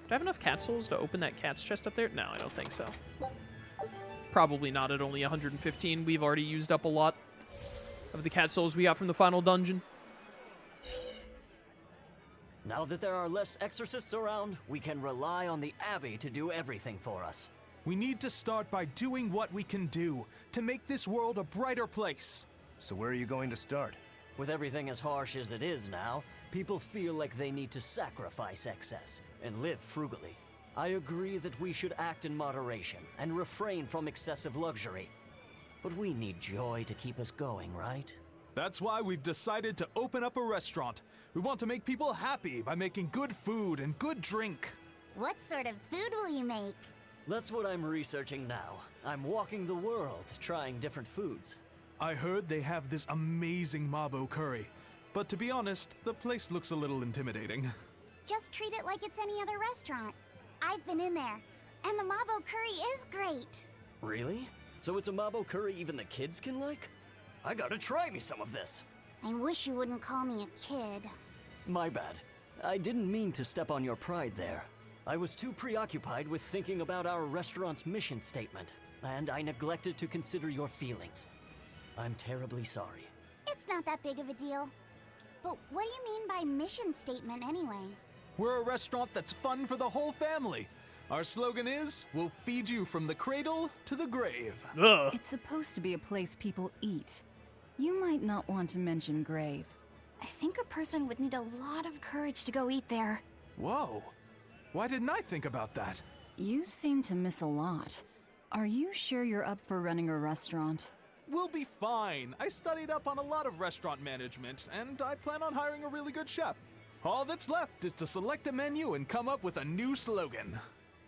I have enough cat souls to open that cat's chest up there? No, I don't think so. Probably not at only 115. We've already used up a lot of the cat souls we got from the final dungeon. Now that there are less exorcists around, we can rely on the Abbey to do everything for us. We need to start by doing what we can do to make this world a brighter place. So where are you going to start? With everything as harsh as it is now, people feel like they need to sacrifice excess and live frugally. I agree that we should act in moderation and refrain from excessive luxury. But we need joy to keep us going, right? That's why we've decided to open up a restaurant. We want to make people happy by making good food and good drink. What sort of food will you make? That's what I'm researching now. I'm walking the world, trying different foods. I heard they have this amazing Mabo curry, but to be honest, the place looks a little intimidating. Just treat it like it's any other restaurant. I've been in there, and the Mabo curry is great. Really? So it's a Mabo curry even the kids can like? I gotta try me some of this. I wish you wouldn't call me a kid. My bad. I didn't mean to step on your pride there. I was too preoccupied with thinking about our restaurant's mission statement, and I neglected to consider your feelings. I'm terribly sorry. It's not that big of a deal. But what do you mean by mission statement anyway? We're a restaurant that's fun for the whole family. Our slogan is, we'll feed you from the cradle to the grave. Ugh. It's supposed to be a place people eat. You might not want to mention graves. I think a person would need a lot of courage to go eat there. Whoa. Why didn't I think about that? You seem to miss a lot. Are you sure you're up for running a restaurant? We'll be fine. I studied up on a lot of restaurant management, and I plan on hiring a really good chef. All that's left is to select a menu and come up with a new slogan.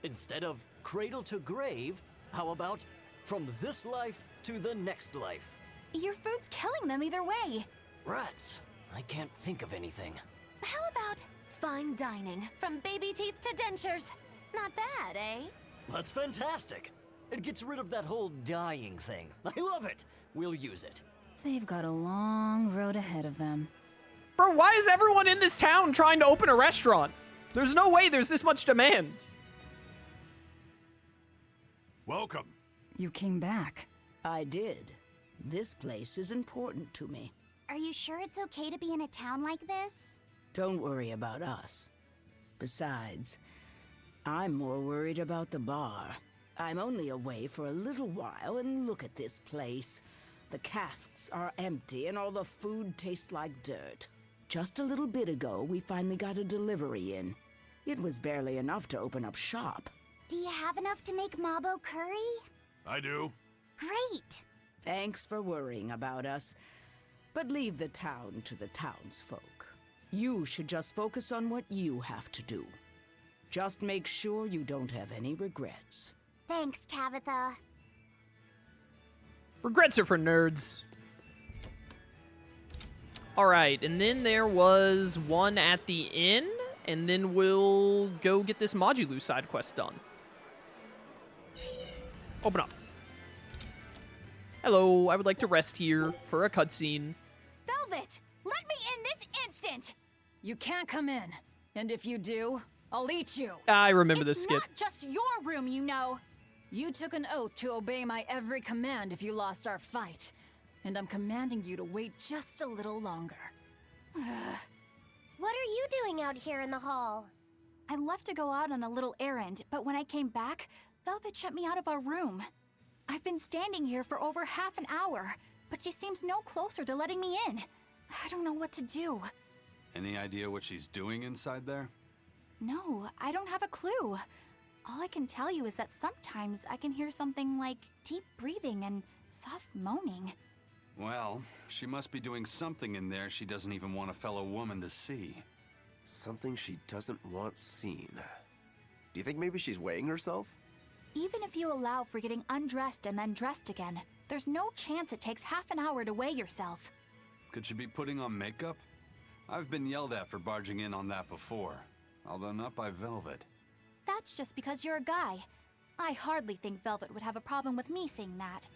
Instead of cradle to grave, how about from this life to the next life? Your food's killing them either way. Rats. I can't think of anything. How about fine dining, from baby teeth to dentures? Not bad, eh? That's fantastic. It gets rid of that whole dying thing. I love it. We'll use it. They've got a long road ahead of them. Bro, why is everyone in this town trying to open a restaurant? There's no way there's this much demand. Welcome. You came back. I did. This place is important to me. Are you sure it's okay to be in a town like this? Don't worry about us. Besides, I'm more worried about the bar. I'm only away for a little while, and look at this place. The casks are empty, and all the food tastes like dirt. Just a little bit ago, we finally got a delivery in. It was barely enough to open up shop. Do you have enough to make Mabo curry? I do. Great! Thanks for worrying about us. But leave the town to the townsfolk. You should just focus on what you have to do. Just make sure you don't have any regrets. Thanks, Tabitha. Regrets are for nerds. Alright, and then there was one at the inn, and then we'll go get this Magilou side quest done. Open up. Hello, I would like to rest here for a cutscene. Velvet, let me in this instant! You can't come in. And if you do, I'll eat you. I remember this It's skit. not just your room, you know. You took an oath to obey my every command if you lost our fight. And I'm commanding you to wait just a little longer. What are you doing out here in the hall? I left to go out on a little errand, but when I came back, Velvet shut me out of our room. I've been standing here for over half an hour, but she seems no closer to letting me in. I don't know what to do. Any idea what she's doing inside there? No, I don't have a clue. All I can tell you is that sometimes I can hear something like deep breathing and soft moaning. Well, she must be doing something in there she doesn't even want a fellow woman to see. Something she doesn't want seen. Do you think maybe she's weighing herself? Even if you allow for getting undressed and then dressed again, there's no chance it takes half an hour to weigh yourself. Could she be putting on makeup? I've been yelled at for barging in on that before, although not by Velvet. That's just because you're a guy. I hardly think Velvet would have a problem with me saying that.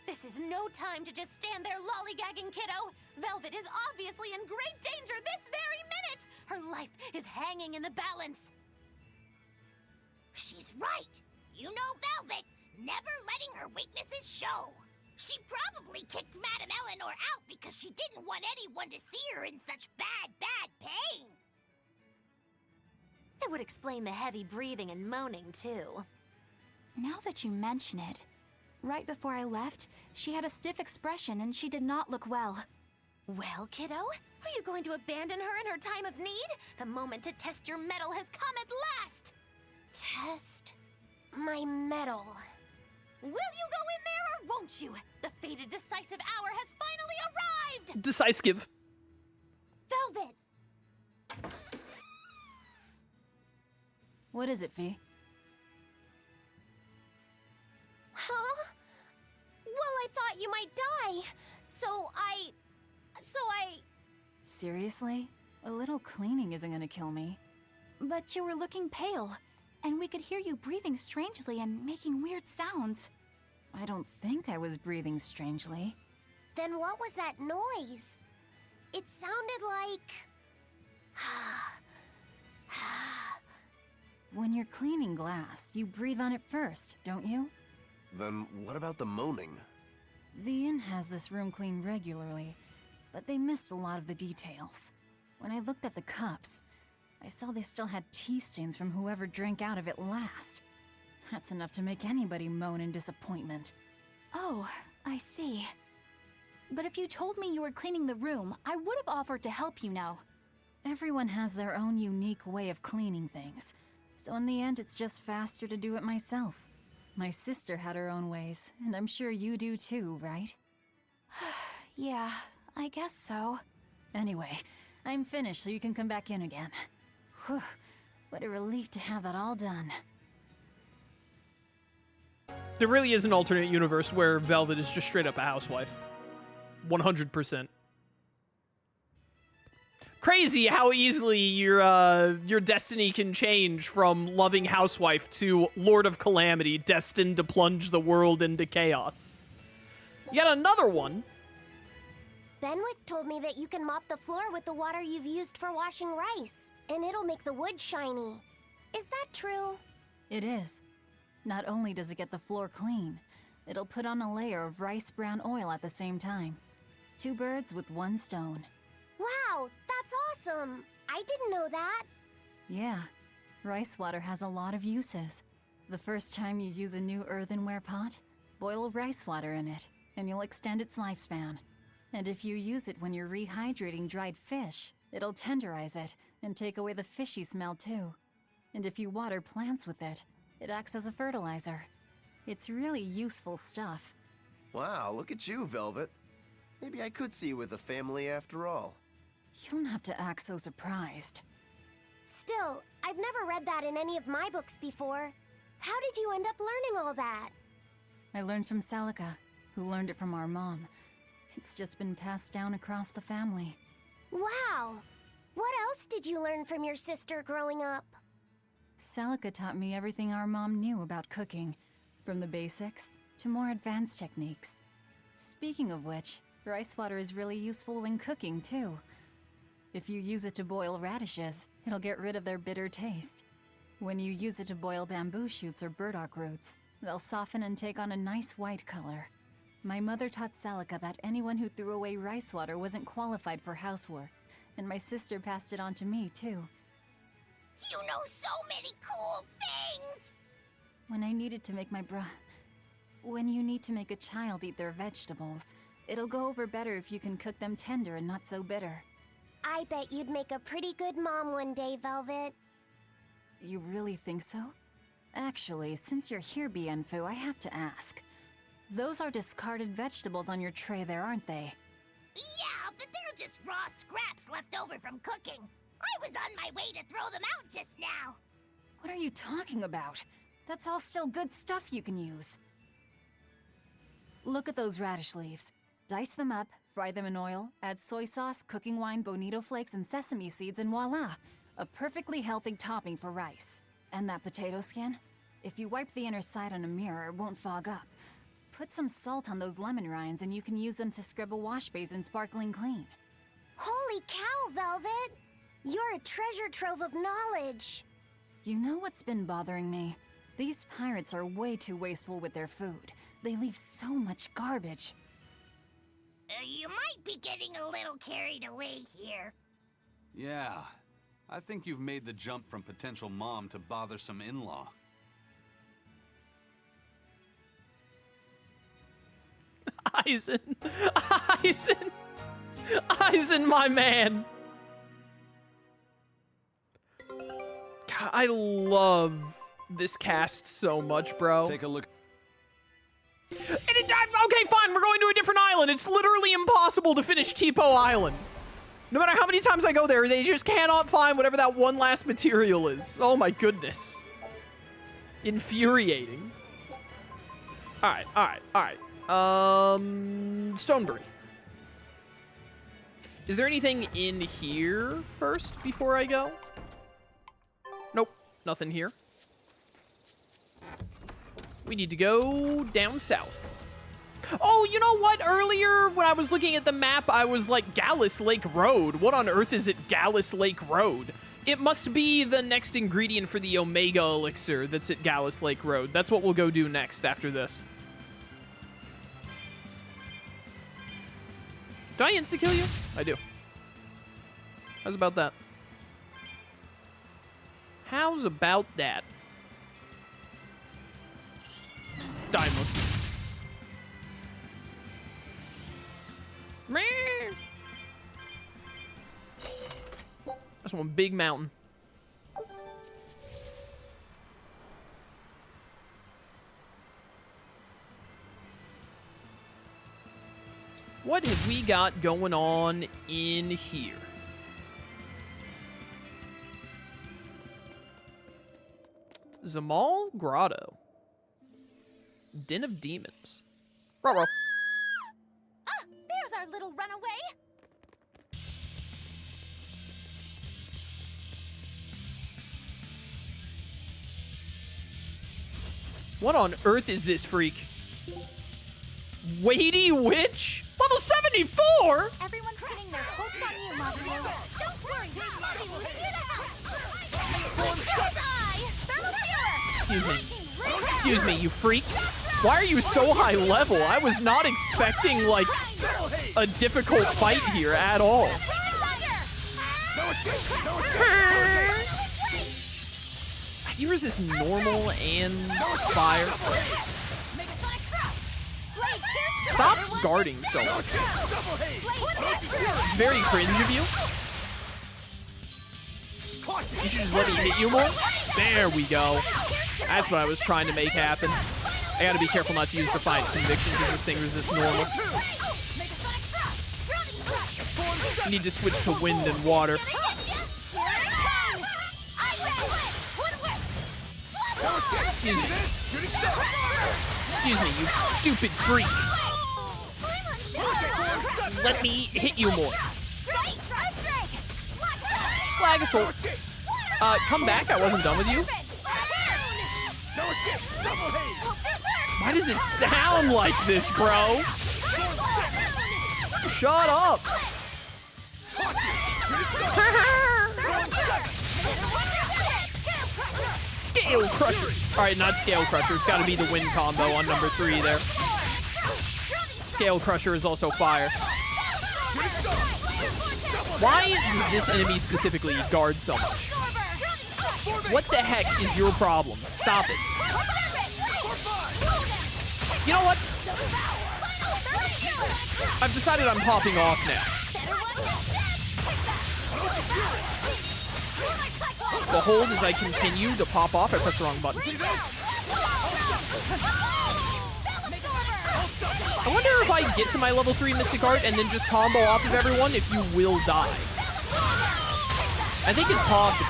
This is no time to just stand there lollygagging, kiddo! Velvet is obviously in great danger this very minute! Her life is hanging in the balance! She's right. You know Velvet, never letting her weaknesses show. She probably kicked Madame Eleanor out because she didn't want anyone to see her in such bad pain. It would explain the heavy breathing and moaning, too. Now that you mention it, right before I left, she had a stiff expression and she did not look well. Well, kiddo, are you going to abandon her in her time of need? The moment to test your mettle has come at last! Test my mettle. Will you go in there or won't you? The fated decisive hour has finally arrived! Decisive. Velvet! What is it, Fee? Huh? Well, I thought you might die. So I... Seriously? A little cleaning isn't gonna kill me. But you were looking pale, and we could hear you breathing strangely and making weird sounds. I don't think I was breathing strangely. Then what was that noise? It sounded like... When you're cleaning glass, you breathe on it first, don't you? Then what about the moaning? The inn has this room cleaned regularly, but they missed a lot of the details. When I looked at the cups, I saw they still had tea stains from whoever drank out of it last. That's enough to make anybody moan in disappointment. Oh, I see. But if you told me you were cleaning the room, I would have offered to help you now. Everyone has their own unique way of cleaning things, so in the end it's just faster to do it myself. My sister had her own ways, and I'm sure you do too, right? Yeah, I guess so. Anyway, I'm finished so you can come back in again. Whew, what a relief to have that all done. There really is an alternate universe where Velvet is just straight up a housewife. 100%. Crazy how easily your destiny can change from loving housewife to Lord of Calamity, destined to plunge the world into chaos. Yet another one. Benwick told me that you can mop the floor with the water you've used for washing rice, and it'll make the wood shiny. Is that true? It is. Not only does it get the floor clean, it'll put on a layer of rice brown oil at the same time. 2 birds with 1 stone. Wow, that's awesome! I didn't know that. Yeah, rice water has a lot of uses. The first time you use a new earthenware pot, boil rice water in it, and you'll extend its lifespan. And if you use it when you're rehydrating dried fish, it'll tenderize it and take away the fishy smell too. And if you water plants with it, it acts as a fertilizer. It's really useful stuff. Wow, look at you, Velvet. Maybe I could see you with a family after all. You don't have to act so surprised. Still, I've never read that in any of my books before. How did you end up learning all that? I learned from Celica, who learned it from our mom. It's just been passed down across the family. Wow! What else did you learn from your sister growing up? Celica taught me everything our mom knew about cooking, from the basics to more advanced techniques. Speaking of which, rice water is really useful when cooking, too. If you use it to boil radishes, it'll get rid of their bitter taste. When you use it to boil bamboo shoots or burdock roots, they'll soften and take on a nice white color. My mother taught Celica that anyone who threw away rice water wasn't qualified for housework, and my sister passed it on to me, too. You know so many cool things! When I needed to make when you need to make a child eat their vegetables, it'll go over better if you can cook them tender and not so bitter. I bet you'd make a pretty good mom one day, Velvet. You really think so? Actually, since you're here, Bienfu, I have to ask. Those are discarded vegetables on your tray there, aren't they? Yeah, but they're just raw scraps left over from cooking. I was on my way to throw them out just now. What are you talking about? That's all still good stuff you can use. Look at those radish leaves. Dice them up, fry them in oil, add soy sauce, cooking wine, bonito flakes, and sesame seeds, and voila! A perfectly healthy topping for rice. And that potato skin? If you wipe the inner side on a mirror, it won't fog up. Put some salt on those lemon rinds and you can use them to scrub a wash basin sparkling clean. Holy cow, Velvet! You're a treasure trove of knowledge. You know what's been bothering me? These pirates are way too wasteful with their food. They leave so much garbage. You might be getting a little carried away here. Yeah, I think you've made the jump from potential mom to bothersome in-law. Eisen, my man. God, I love this cast so much, bro. Take a look. Okay, fine, we're going to a different island. It's literally impossible to finish Tipo Island. No matter how many times I go there, they just cannot find whatever that one last material is. Oh my goodness. Infuriating. All right. Stonebury. Is there anything in here first before I go? Nope, nothing here. We need to go down south. Oh, you know what? Earlier, when I was looking at the map, I was like, Gallus Lake Road. What on earth is it, Gallus Lake Road? It must be the next ingredient for the Omega Elixir that's at Gallus Lake Road. That's what we'll go do next after this. Do I insta-kill you? I do. How's about that? How's about that? Diamond. That's one big mountain. What have we got going on in here? Zamal Grotto. Den of Demons. Ruh-roh. Ah, there's our little runaway. What on earth is this freak? Weighty Witch? Level 74? Everyone's pinning their hopes on you, Magilou. Don't worry, Mommy will be here to help. Excuse me, you freak. Why are you so high level? I was not expecting, like, a difficult fight here at all. He resists normal and fire. Stop guarding so much. It's very cringe of you. You should just let me hit you more. There we go. That's what I was trying to make happen. I gotta be careful not to use Defiant Conviction because this thing resists normal. I need to switch to wind and water. Excuse me. Excuse me, you stupid freak. Let me hit you more. Slag assault. Come back, I wasn't done with you. Why does it sound like this, bro? Shut up. Scale Crusher. All right, not Scale Crusher. It's got to be the wind combo on number 3 there. Scale Crusher is also fire. Why does this enemy specifically guard so much? What the heck is your problem? Stop it. You know what? I've decided I'm popping off now. Behold, as I continue to pop off, I pressed the wrong button. I wonder if I get to my level 3 Mystic Art and then just combo off of everyone if you will die. I think it's possible.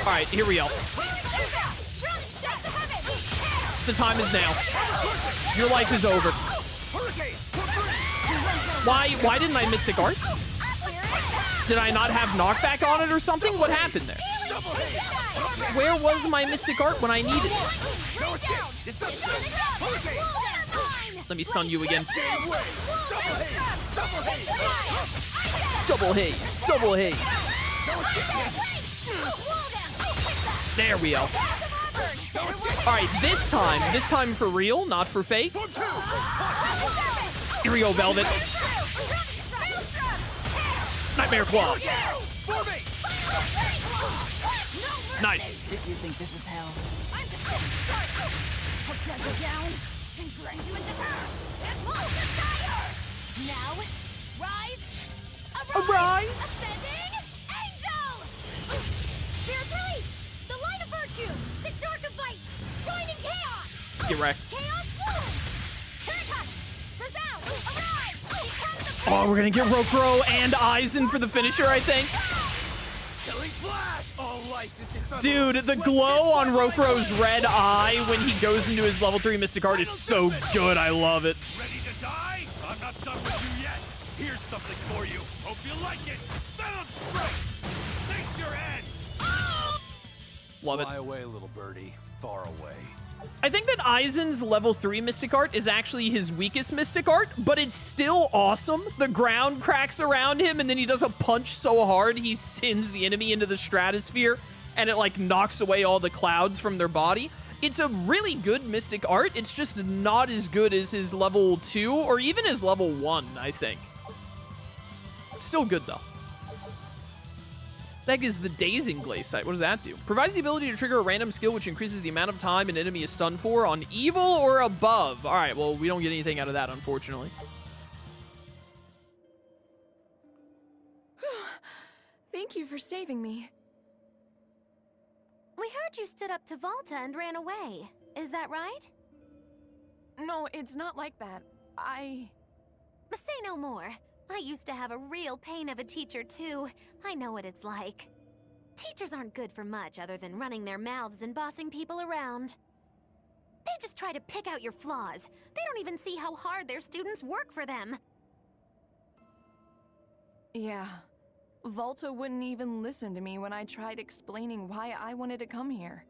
Alright, here we go. The time is now. Your life is over. Why didn't I Mystic Art? Did I not have knockback on it or something? What happened there? Where was my Mystic Art when I needed it? Let me stun you again. Double haze! Double haze! Double haze! There we go. Alright, this time for real, not for fake. Here we go, Velvet. Nightmare Claw. Nice. If you think this is hell. I'm just getting started. I'll drag you down and grind you into and move the fire. Now, rise. Arise. Ascending angel. Spirit release. The light of virtue. The dark of vice. Joining chaos. Get wrecked. Chaos bloom. Haircut. Resound. Arise. Become the Oh, we're gonna get Rokuro and Aizen for the finisher, I think. Killing flash! All life is ephemeral. Dude, the glow on Rokuro's red eye when he goes into his level 3 Mystic Art is so good. I love it. Ready to die? I'm not done with you yet. Here's something for you. Hope you like it. Venom Strike! Face your end! Love it. Fly away, little birdie. Far away. I think that Aizen's level 3 Mystic Art is actually his weakest Mystic Art, but it's still awesome. The ground cracks around him, and then he does a punch so hard he sends the enemy into the stratosphere, and it like knocks away all the clouds from their body. It's a really good Mystic Art. It's just not as good as his level 2 or even his level 1, I think. It's still good, though. The heck is the Dazing Glaze Sight? What does that do? Provides the ability to trigger a random skill which increases the amount of time an enemy is stunned for on evil or above. All right, well, we don't get anything out of that, unfortunately. Thank you for saving me. We heard you stood up to Volta and ran away. Is that right? No, it's not like that. Say no more. I used to have a real pain of a teacher, too. I know what it's like. Teachers aren't good for much other than running their mouths and bossing people around. They just try to pick out your flaws. They don't even see how hard their students work for them. Yeah. Volta wouldn't even listen to me when I tried explaining why I wanted to come here.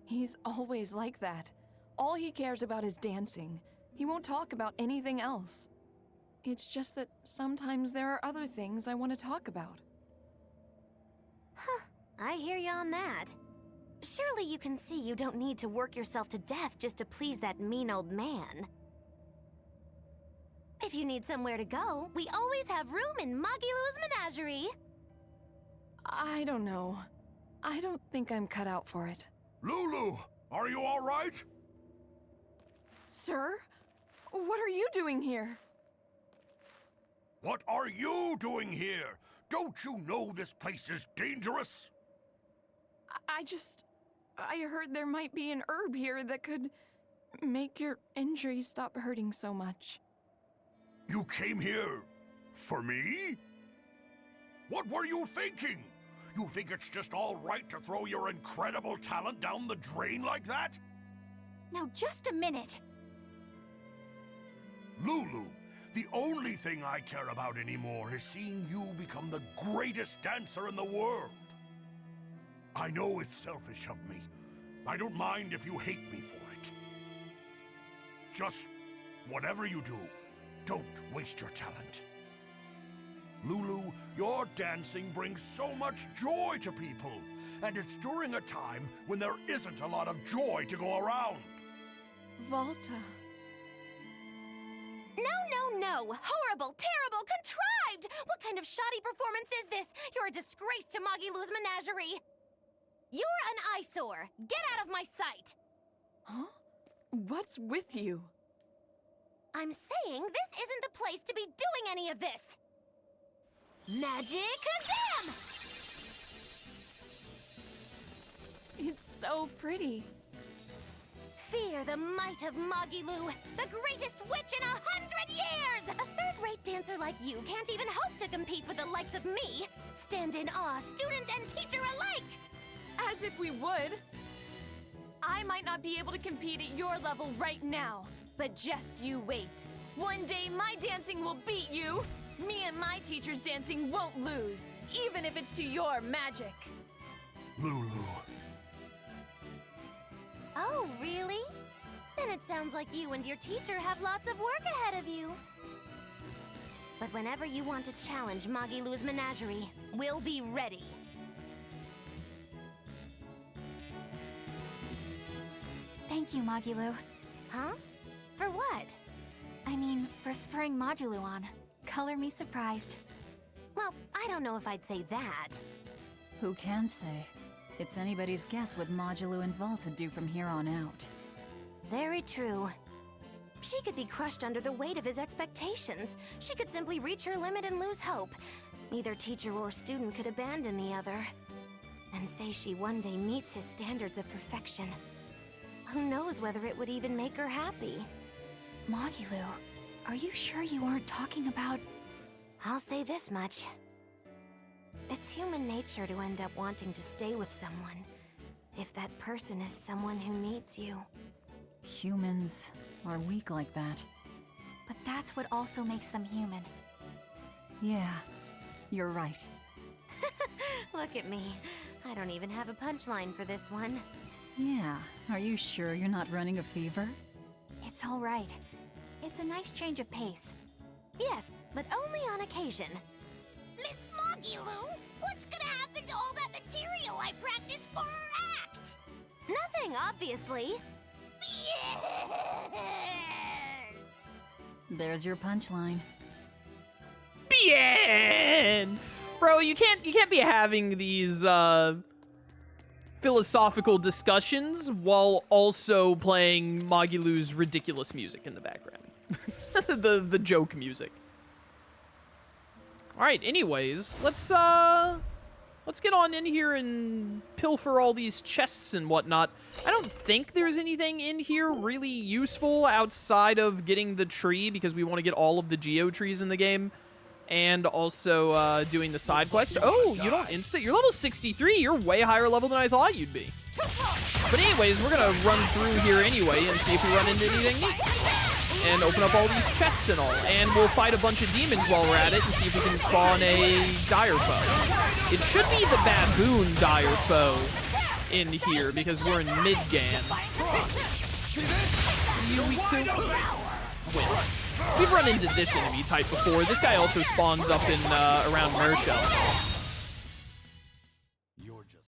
He's always like that. All he cares about is dancing. He won't talk about anything else. It's just that sometimes there are other things I want to talk about. Huh, I hear you on that. Surely you can see you don't need to work yourself to death just to please that mean old man. If you need somewhere to go, we always have room in Magilou's Menagerie. I don't know. I don't think I'm cut out for it. Lulu, are you all right? Sir? What are you doing here? What are you doing here? Don't you know this place is dangerous? I heard there might be an herb here that could make your injuries stop hurting so much. You came here for me? What were you thinking? You think it's just all right to throw your incredible talent down the drain like that? Now, just a minute. Lulu, the only thing I care about anymore is seeing you become the greatest dancer in the world. I know it's selfish of me. I don't mind if you hate me for it. Just whatever you do, don't waste your talent. Lulu, your dancing brings so much joy to people, and it's during a time when there isn't a lot of joy to go around. Volta. No! Horrible, terrible, contrived! What kind of shoddy performance is this? You're a disgrace to Magilou's Menagerie! You're an eyesore! Get out of my sight! Huh? What's with you? I'm saying this isn't the place to be doing any of this! Magic-a-zam! It's so pretty. Fear the might of Magilou, the greatest witch in 100 years! A third-rate dancer like you can't even hope to compete with the likes of me. Stand in awe, student and teacher alike! As if we would. I might not be able to compete at your level right now, but just you wait. One day my dancing will beat you. Me and my teacher's dancing won't lose, even if it's to your magic. Lulu. Oh, really? Then it sounds like you and your teacher have lots of work ahead of you. But whenever you want to challenge Magilou's Menagerie, we'll be ready. Thank you, Magilou. Huh? For what? I mean, for spurring Magilou on. Color me surprised. Well, I don't know if I'd say that. Who can say? It's anybody's guess what Magilou and Volta do from here on out. Very true. She could be crushed under the weight of his expectations. She could simply reach her limit and lose hope. Neither teacher or student could abandon the other. And say she one day meets his standards of perfection. Who knows whether it would even make her happy? Magilou, are you sure you aren't talking about... I'll say this much. It's human nature to end up wanting to stay with someone, if that person is someone who needs you. Humans are weak like that. But that's what also makes them human. Yeah, you're right. Look at me. I don't even have a punchline for this one. Yeah, are you sure you're not running a fever? It's all right. It's a nice change of pace. Yes, but only on occasion. Miss Magilou, what's gonna happen to all that material I practiced for our act? Nothing, obviously. There's your punchline. Bien! Bro, you can't be having these philosophical discussions while also playing Magilou's ridiculous music in the background. the joke music. All right, anyways, let's get on in here and pilfer all these chests and whatnot. I don't think there's anything in here really useful outside of getting the tree, because we want to get all of the geo trees in the game, and also doing the side quest. Oh, you don't insta? You're level 63. You're way higher level than I thought you'd be. But anyways, we're gonna run through here anyway and see if we run into anything neat. And open up all these chests and all. And we'll fight a bunch of demons while we're at it and see if we can spawn a dire foe. It should be the baboon dire foe in here because we're in Midgan. You weak too? Wait. We've run into this enemy type before. This guy also spawns up in around Mershell.